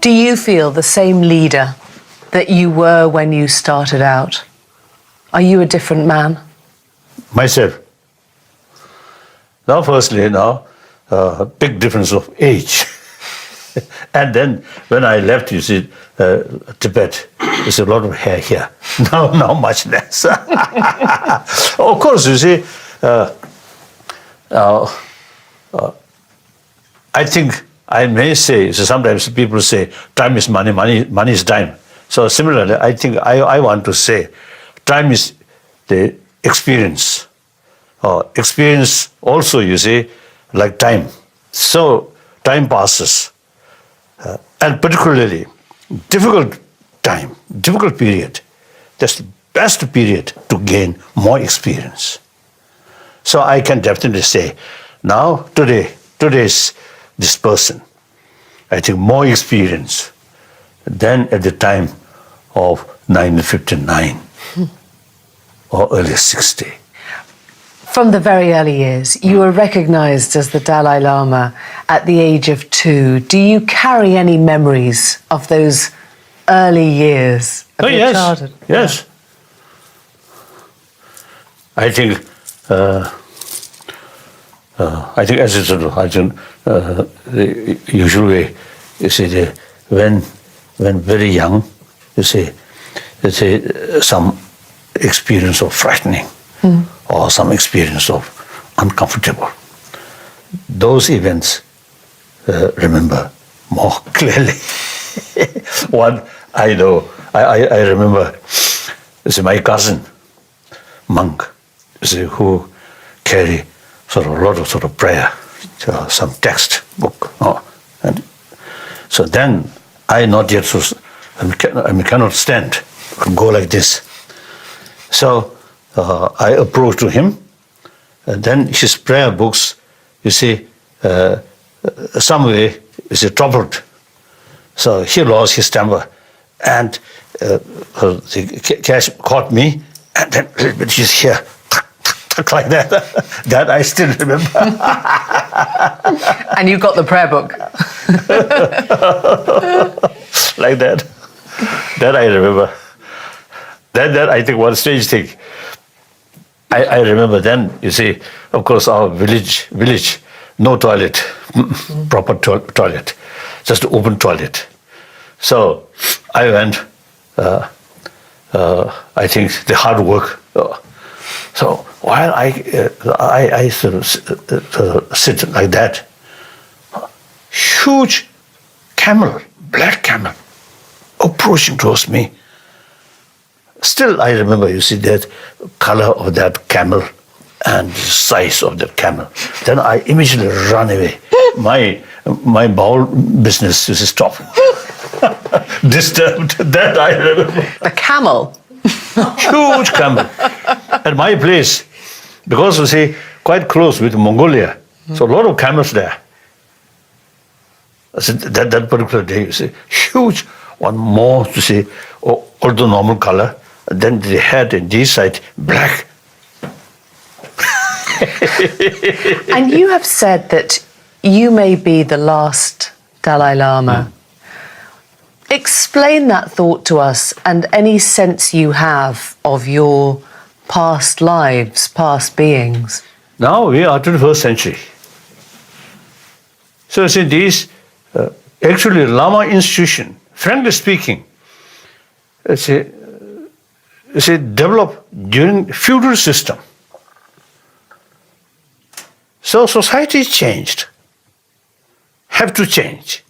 Do you feel the same leader that you were when you started out? Are you a different man? Myself. Now, firstly, big difference of age. And then when I left, you see, Tibet, there's a lot of hair here. Now much less. Of course, you see, I think I may say, so sometimes people say, time is money, money is time. So similarly, I think I want to say, time is the experience. Experience also, you see, like time. So time passes. And particularly, difficult time, difficult period, that's the best period to gain more experience. So I can definitely say, now, today's this person, I think more experience than at the time of 1959 or early 60. From the very early years, you were recognized as the Dalai Lama at the age of 2. Do you carry any memories of those early years of your childhood? Yes. I think as it's the usual way, you see, when very young, you see, some experience of frightening or some experience of uncomfortable. Those events remember more clearly. One I know, I remember, you see, my cousin, monk, you see, who carry sort of a lot of sort of prayer, some text book. And so then I not yet, I cannot stand, go like this. So I approached to him, and then his prayer books, you see, some way is troubled. So he lost his temper, and the cash caught me, and then a little bit he's here, like that. That I still remember. And you got the prayer book. Like that. That I remember. That I think one strange thing. I remember then, you see, of course, our village, no toilet, proper toilet, just open toilet. So I went, I think the hard work. So while I sort of sit like that, huge camel, black camel, approaching towards me. Still, I remember, you see, that color of that camel and the size of that camel. Then I immediately run away. My bowel business is stopped. Disturbed. That I remember. The camel? Huge camel. At my place, because, you see, quite close with Mongolia, so a lot of camels there. I said, that particular day, you see, huge, one more, you see, all the normal color. Then the head and this side, black. And you have said that you may be the last Dalai Lama. Explain that thought to us and any sense you have of your past lives, past beings. Now we are 21st century. So see, these actually Lama institution, frankly speaking, developed during feudal system. So society changed, have to change.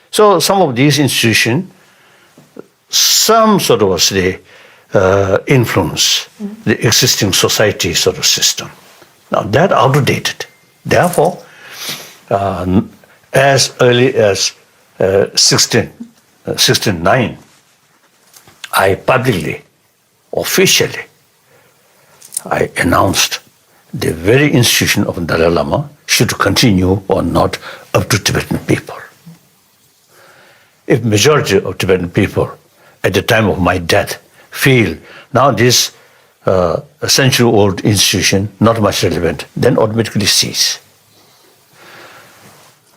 So some of these institutions, some sort of influence the existing society sort of system. Now that outdated. Therefore, as early as 1609, I publicly, officially, I announced the very institution of Dalai Lama should continue or not up to Tibetan people. If majority of Tibetan people at the time of my death feel now this a century-old institution not much relevant, then automatically cease.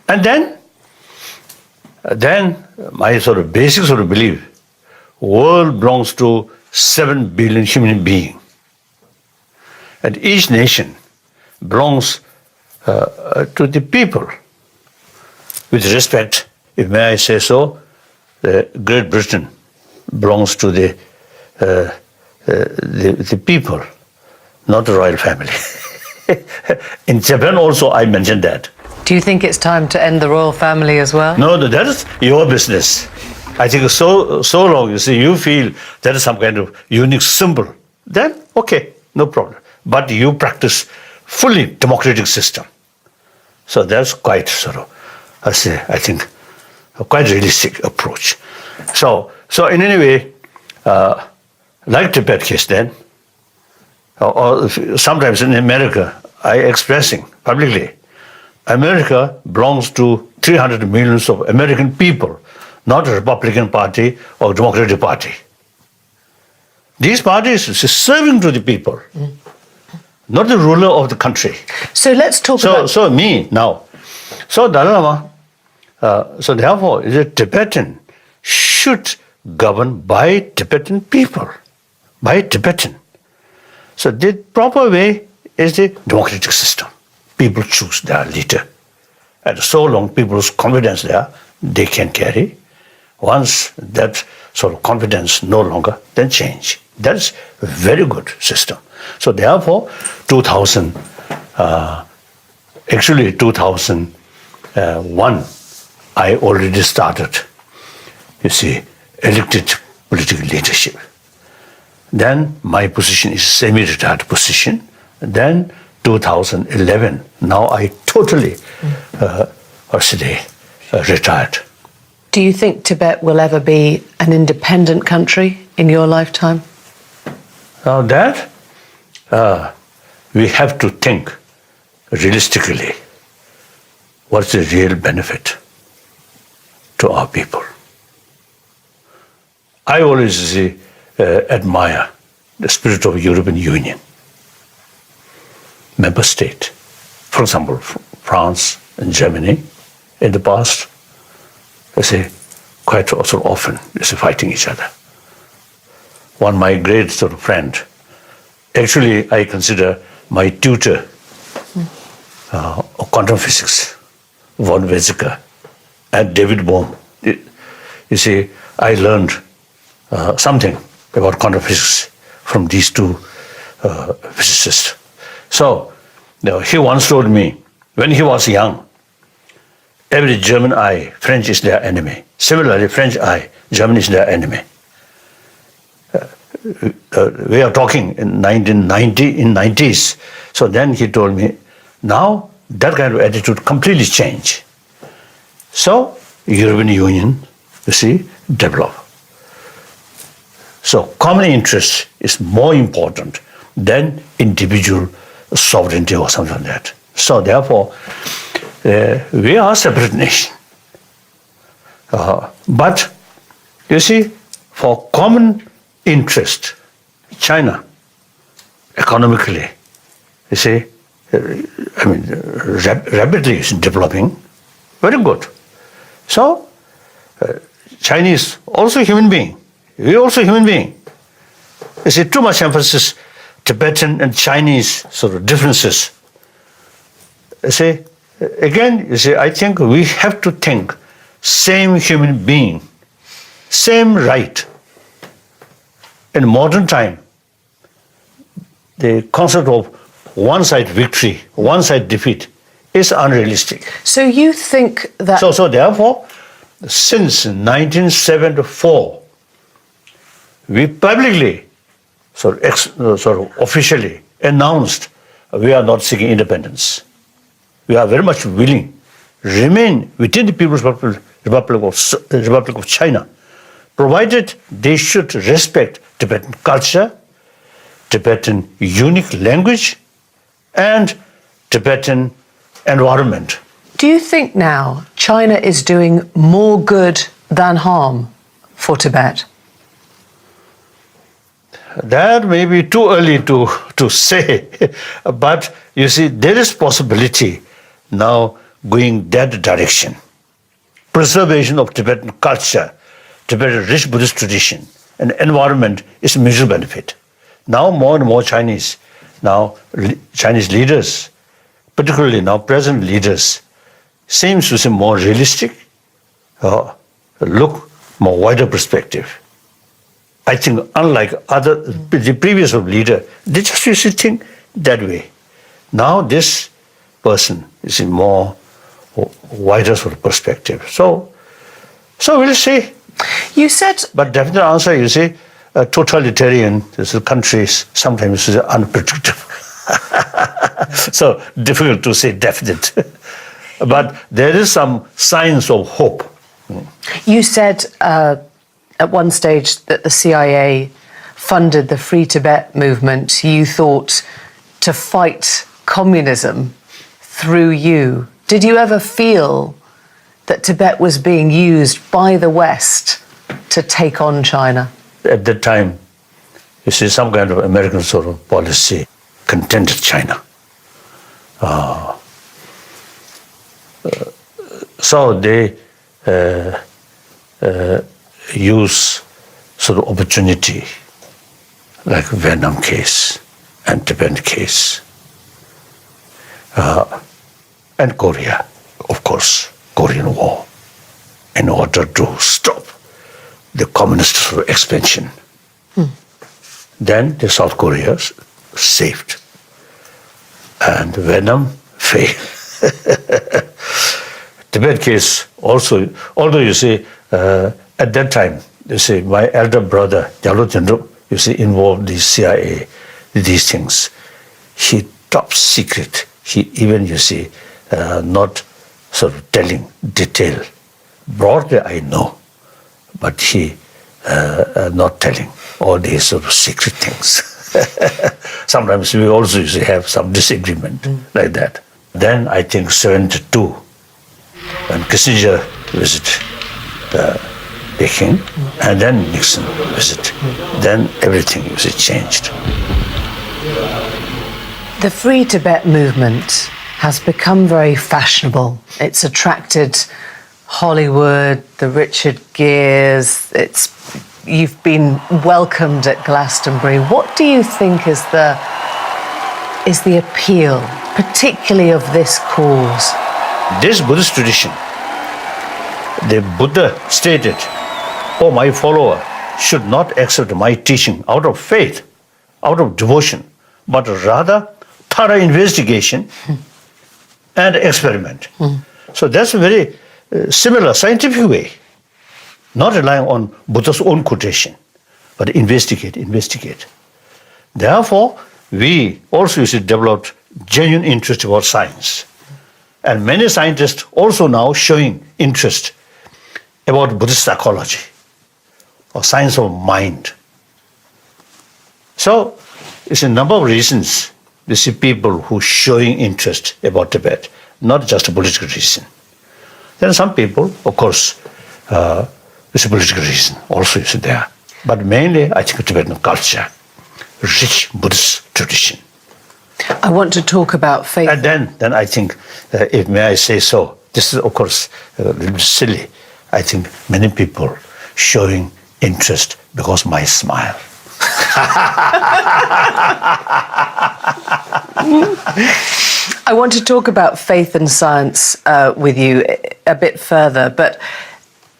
And then then my sort of basic sort of belief, world belongs to 7 billion human beings. And each nation belongs to the people. With respect, if may I say so, Great Britain belongs to the people, not the royal family. In Japan also I mentioned that. Do you think it's time to end the royal family as well? No, that is your business. I think so long, you see, you feel that is some kind of unique symbol, then okay, no problem. But you practice fully democratic system. So that's quite sort of, I think, a quite realistic approach. So in any way, like Tibet case then, or sometimes in America, I expressing publicly, America belongs to 300 millions of American people, not a Republican Party or Democratic Party. These parties are serving to the people, not the ruler of the country. So let's talk about... So me now. So Dalai Lama, so therefore, the Tibetan should govern by Tibetan people, by Tibetan. So the proper way is the democratic system. People choose their leader. And so long people's confidence there, they can carry. Once that sort of confidence no longer, then change. That's a very good system. So therefore, 2001, I already started, you see, elected political leadership. Then my position is semi-retired position. Then 2011, now I totally retired. Do you think Tibet will ever be an independent country in your lifetime? Now that, we have to think realistically, what's the real benefit to our people? I always admire the spirit of European Union, member state. For example, France and Germany in the past, quite also often fighting each other. One my great sort of friend, actually I consider my tutor of quantum physics, von Weizsäcker and David Bohm. You see, I learned something about quantum physics from these two physicists. So, he once told me, when he was young, every German eye, French is their enemy. Similarly, French eye, German is their enemy. We are talking in 1990, in 90s. So then he told me, now that kind of attitude completely changed. So, European Union, you see, developed. So, common interest is more important than individual sovereignty or something like that. So, therefore, we are a separate nation. But, you see, for common interest, China, economically, you see, rapidly is developing, very good. So, Chinese, also human being, we also human being. You see, too much emphasis, Tibetan and Chinese sort of differences. You see, again, you see, I think we have to think same human being, same right. In modern time, the concept of one-side victory, one-side defeat is unrealistic. So you think that... So therefore, since 1974, we publicly, sort of officially announced we are not seeking independence. We are very much willing to remain within the People's Republic of China, provided they should respect Tibetan culture, Tibetan unique language, and Tibetan environment. Do you think now China is doing more good than harm for Tibet? That may be too early to say, but you see, there is possibility now going that direction. preservation of Tibetan culture, Tibetan rich Buddhist tradition, and environment is mutual benefit. Now more and more Chinese leaders, particularly now present leaders, seems to be more realistic, look more wider perspective. I think unlike the previous leader, they just used to think that way. Now this person is in more wider sort of perspective. So we'll see. You said... But definite answer, you see, totalitarian countries sometimes is unpredictable. So difficult to say definite. But there is some signs of hope. You said at one stage that the CIA funded the Free Tibet movement. You thought to fight communism through you. Did you ever feel that Tibet was being used by the West to take on China? At that time, you see, some kind of American sort of policy contented China. So they use sort of opportunity, like Vietnam case and Tibet case, and Korea, of course, Korean War, in order to stop the communist sort of expansion. Then the South Korea saved, and Vietnam failed. Tibet case also, although you see, at that time, you see, my elder brother, Gyalo Tendrup, you see, involved the CIA, these things. He top secret. He even, you see, not sort of telling detail. Broadly, I know, but he not telling all these sort of secret things. Sometimes we also usually have some disagreement like that. Then I think 1972, when Kissinger visited Peking, and then Nixon visited, then everything was changed. The Free Tibet movement has become very fashionable. It's attracted Hollywood, the Richard Geres. You've been welcomed at Glastonbury. What do you think is the appeal, particularly of this cause? This Buddhist tradition, the Buddha stated, "Oh, my follower should not accept my teaching out of faith, out of devotion, but rather thorough investigation and experiment." So that's a very similar scientific way, not relying on Buddha's own quotation, but investigate. Therefore, we also developed genuine interest about science. And many scientists also now showing interest about Buddhist psychology or science of mind. So it's a number of reasons we see people who showing interest about Tibet, not just a political reason. There are some people, of course, it's a political reason also is there. But mainly, I think Tibetan culture, rich Buddhist tradition. I want to talk about faith. And then I think, if may I say so, this is of course a little bit silly. I think many people showing interest because my smile. I want to talk about faith and science with you a bit further, but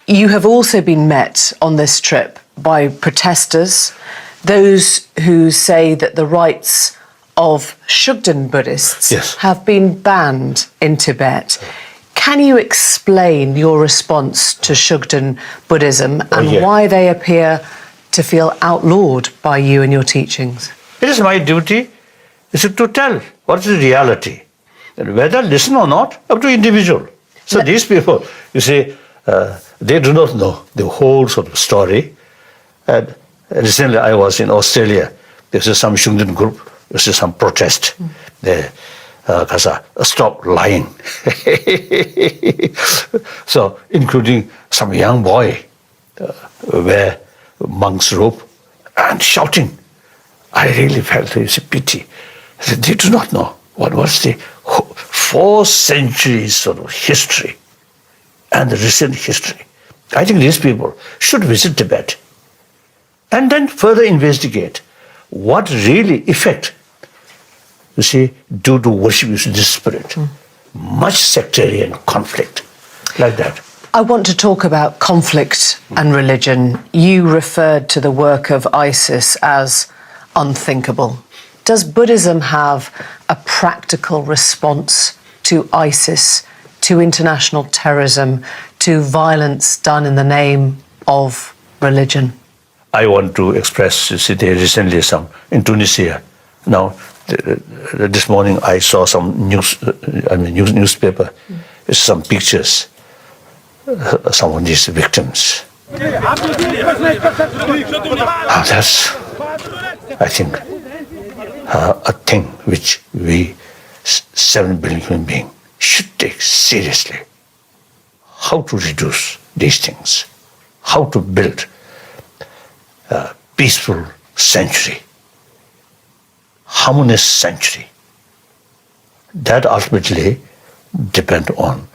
you have also been met on this trip by protesters, those who say that the rights of Shugden Buddhists have been banned in Tibet. Can you explain your response to Shugden Buddhism and why they appear to feel outlawed by you and your teachings? It is my duty to tell what is the reality. And whether listen or not, up to individual. So these people, you see, they do not know the whole sort of story. And recently I was in Australia. There is some Shugden group. There is some protest. They stop lying. So, including some young boy wear monk's robe and shouting. I really felt it's a pity. They do not know what was the 4 centuries sort of history and the recent history. I think these people should visit Tibet and then further investigate what really effect, you see, due to worship using this spirit. Much sectarian conflict, like that. I want to talk about conflict and religion. You referred to the work of ISIS as unthinkable. Does Buddhism have a practical response to ISIS, to international terrorism, to violence done in the name of religion? I want to express, you see, there recently some in Tunisia. Now, this morning I saw some newspaper, some pictures, some of these victims. That's, I think, a thing which we 7 billion human beings should take seriously. How to reduce these things, how to build a peaceful century, harmonious century. That ultimately depends on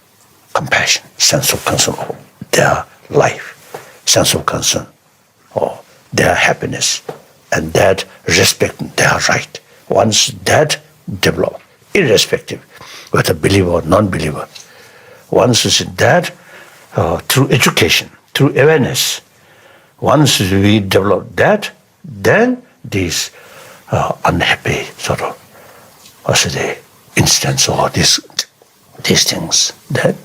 compassion, sense of concern for their life, sense of concern or their happiness, and that respect their right. Once that develops, irrespective whether believer or non-believer, once you see that through education, through awareness, once we develop that, then these unhappy sort of, instance or these things. That.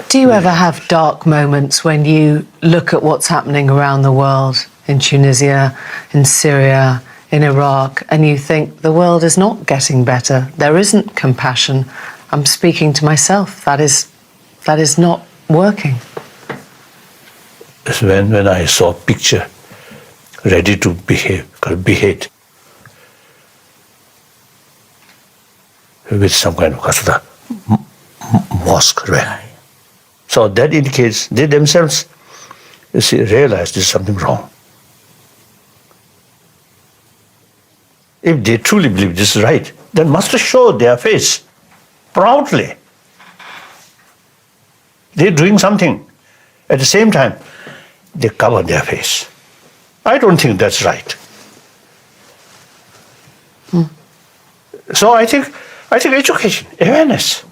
Do you ever have dark moments when you look at what's happening around the world, in Tunisia, in Syria, in Iraq, and you think the world is not getting better? There isn't compassion. I'm speaking to myself. That is not working. When I saw a picture ready to behead with some kind of mosque, right? So that indicates they themselves, you see, realize there's something wrong. If they truly believe this is right, then must show their face proudly. They're doing something. At the same time, they cover their face. I don't think that's right. So I think education, awareness,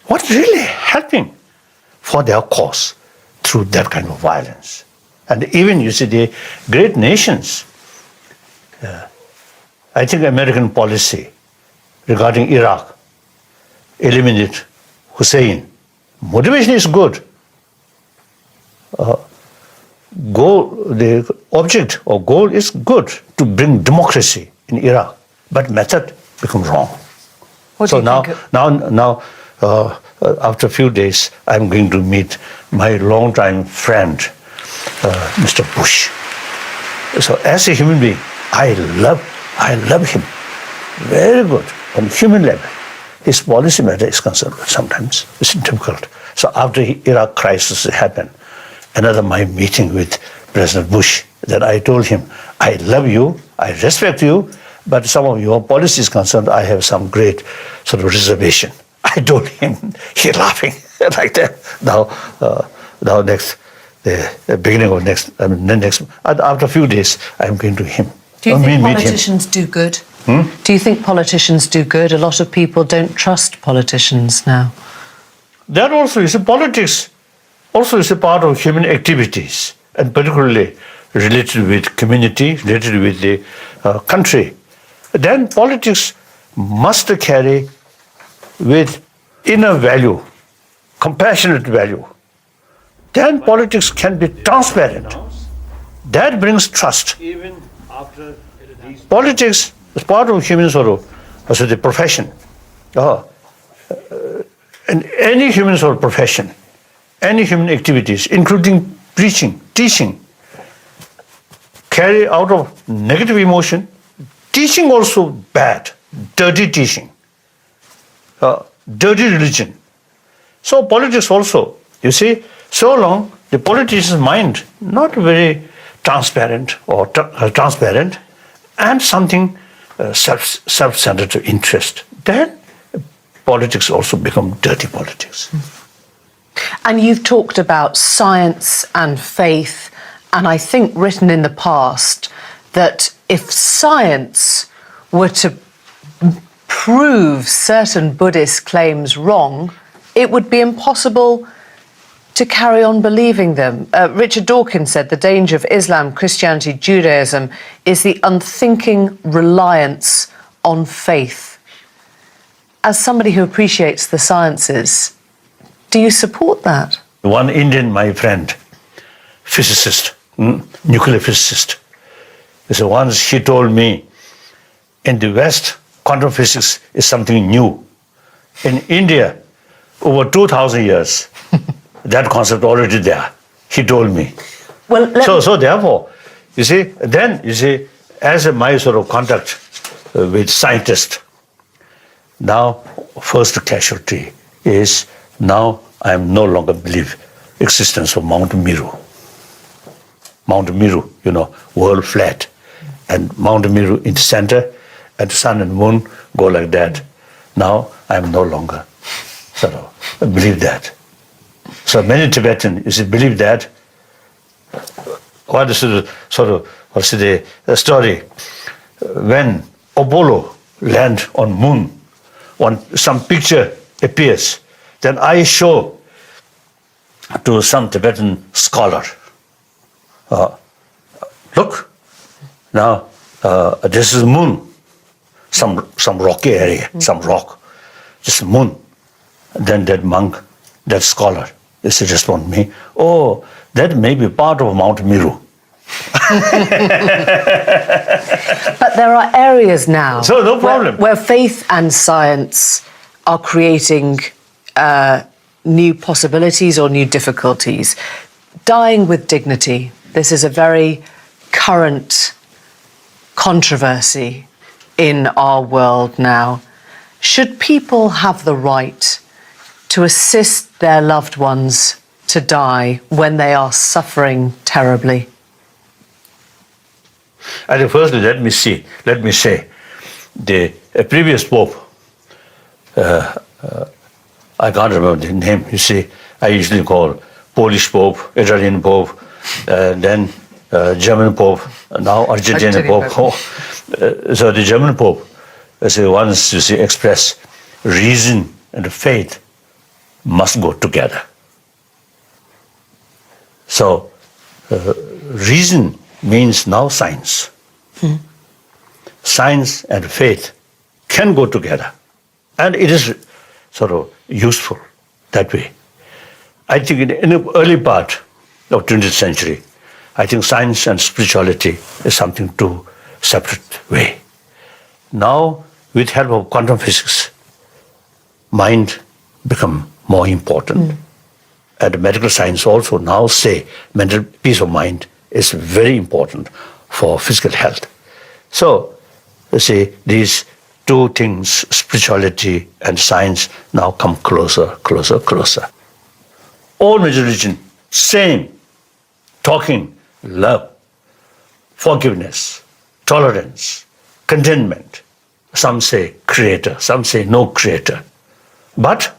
what's really helping for their cause through that kind of violence. And even, you see, the great nations, I think American policy regarding Iraq, eliminate Hussein, motivation is good. The object or goal is good, to bring democracy in Iraq, but method becomes wrong. So now, after a few days, I'm going to meet my longtime friend, Mr. Bush. So as a human being, I love him. Very good on human level. His policy matter is concerned sometimes. It's difficult. So after the Iraq crisis happened, my meeting with President Bush, then I told him, I love you, I respect you, but some of your policy is concerned, I have some great sort of reservation. I told him, he laughing like that. Now the beginning of next, after a few days, I'm going to him. Do you think politicians do good? Do you think politicians do good? A lot of people don't trust politicians now. That also is politics. Also is a part of human activities, and particularly related with community, related with the country. Then politics must carry with inner value, compassionate value. Then politics can be transparent. That brings trust. Politics is part of human the profession. And any human profession, any human activities, including preaching, teaching, carry out of negative emotion. Teaching also bad, dirty teaching, dirty religion. So politics also, you see, so long the politician's mind not very transparent or transparent, and something self-centered interest, then politics also become dirty politics. And you've talked about science and faith, and I think written in the past that if science were to prove certain Buddhist claims wrong, it would be impossible to carry on believing them. Richard Dawkins said the danger of Islam, Christianity, Judaism is the unthinking reliance on faith. As somebody who appreciates the sciences, do you support that? One Indian, my friend, physicist, nuclear physicist, so once he told me, in the West, quantum physics is something new. In India, over 2,000 years, that concept already there. He told me. Well, so therefore, you see, as my sort of contact with scientists, now first casualty is now I am no longer believe existence of Mount Meru. Mount Meru, world flat, and Mount Meru in the center, and the sun and moon go like that. Now I am no longer sort of believe that. So many Tibetans believe that. What is the story? When Apollo land on moon, when some picture appears, then I show to some Tibetan scholar. Look, now this is moon, some rocky area, some rock, just moon. Then that monk, that scholar, they respond to me, oh, that may be part of Mount Meru. But there are areas now So no problem. where faith and science are creating new possibilities or new difficulties. Dying with dignity, this is a very current controversy in our world now. Should people have the right to assist their loved ones to die when they are suffering terribly? And firstly, let me say, the previous Pope, I can't remember the name, I usually call Polish Pope, Italian Pope, then German Pope, now Argentinian Pope. So the German Pope once expressed reason and faith must go together. So reason means now science. Science and faith can go together. And it is sort of useful that way. I think in the early part of 20th century, I think science and spirituality is something two separate way. Now, with help of quantum physics, mind become more important. And medical science also now say mental peace of mind is very important for physical health. So, these two things, spirituality and science, now come closer. All major religion, same, talking, love, forgiveness, tolerance, contentment. Some say creator, some say no creator. But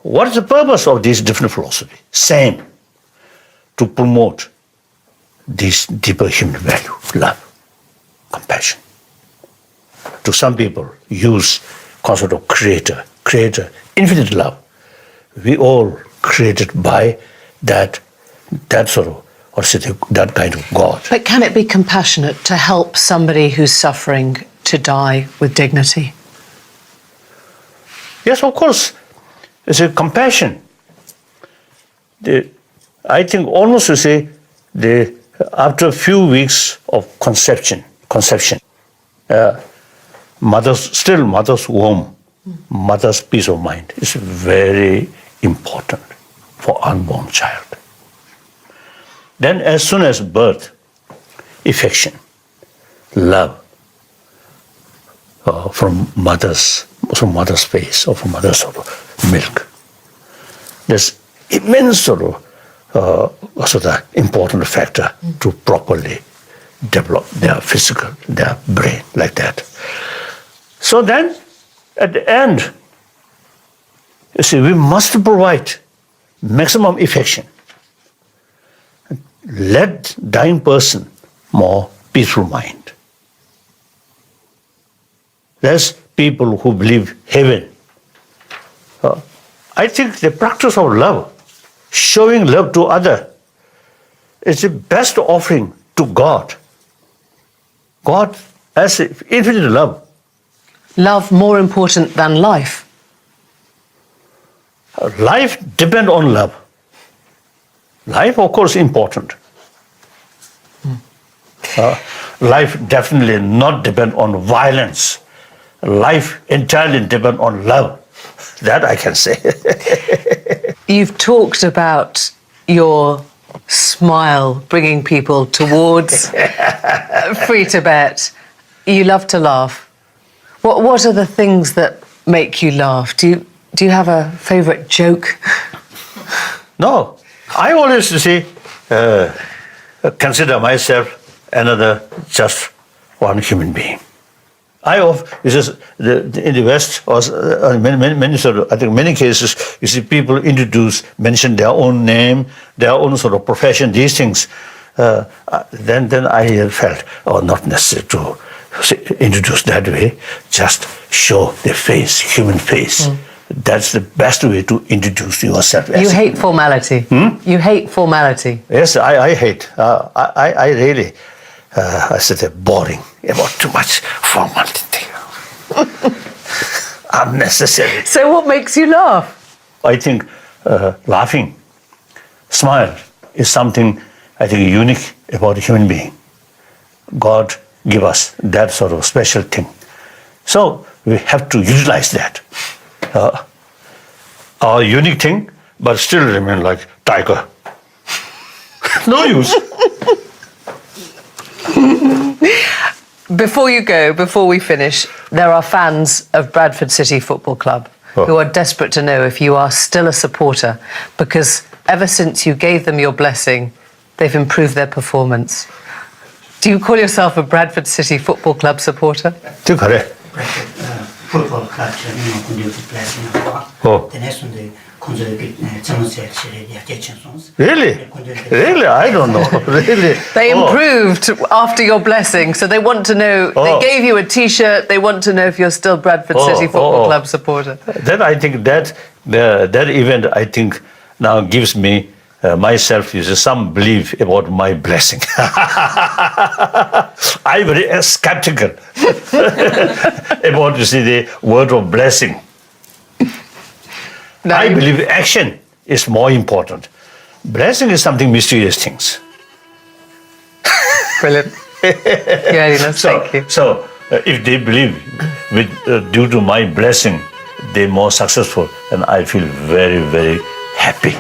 what is the purpose of these different philosophies? Same, to promote this deeper human value, love, compassion. To some people, use concept of creator, infinite love. We all created by that sort of, that kind of God. But can it be compassionate to help somebody who's suffering to die with dignity? Yes, of course. It's a compassion. I think almost after a few weeks of conception, mother's womb, mother's peace of mind is very important for unborn child. Then as soon as birth, affection, love from mother's face or from mother's sort of milk. There's immense sort of important factor to properly develop their physical, their brain like that. So then, at the end, we must provide maximum affection. Let dying person more peaceful mind. There's people who believe heaven. I think the practice of love, showing love to other, is the best offering to God. God has infinite love. Love more important than life. Life depends on love. Life, of course, important. Life definitely not depend on violence. Life entirely depend on love. That I can say. You've talked about your smile bringing people towards free Tibet. You love to laugh. What are the things that make you laugh? Do you have a favourite joke? No, I always say, consider myself another just one human being. In the West, or I think many cases, you see people mention their own name, their own sort of profession, these things. Then I felt, not necessary to introduce that way. Just show the face, human face. That's the best way to introduce yourself. You hate formality. You hate formality. Yes, I hate. I really. I said boring about too much formality. Unnecessary. So what makes you laugh? I think laughing, smile is something I think unique about a human being. God give us that sort of special thing. So we have to utilize that. Our unique thing, but still remain like tiger. No use. Before you go, before we finish, there are fans of Bradford City Football Club who are desperate to know if you are still a supporter, because ever since you gave them your blessing, they've improved their performance. Do you call yourself a Bradford City Football Club supporter? Football club Really? Really? I don't know. Really? They improved after your blessing, so they want to know, they gave you a T-shirt, they want to know if you're still Bradford City Football Club supporter. Then I think that event, I think, now gives me myself some belief about my blessing. I'm very skeptical about the word of blessing. No, I believe action is more important. Blessing is something mysterious things. Brilliant. Your Holiness, thank you. So if they believe due to my blessing, they're more successful, and I feel very, very happy.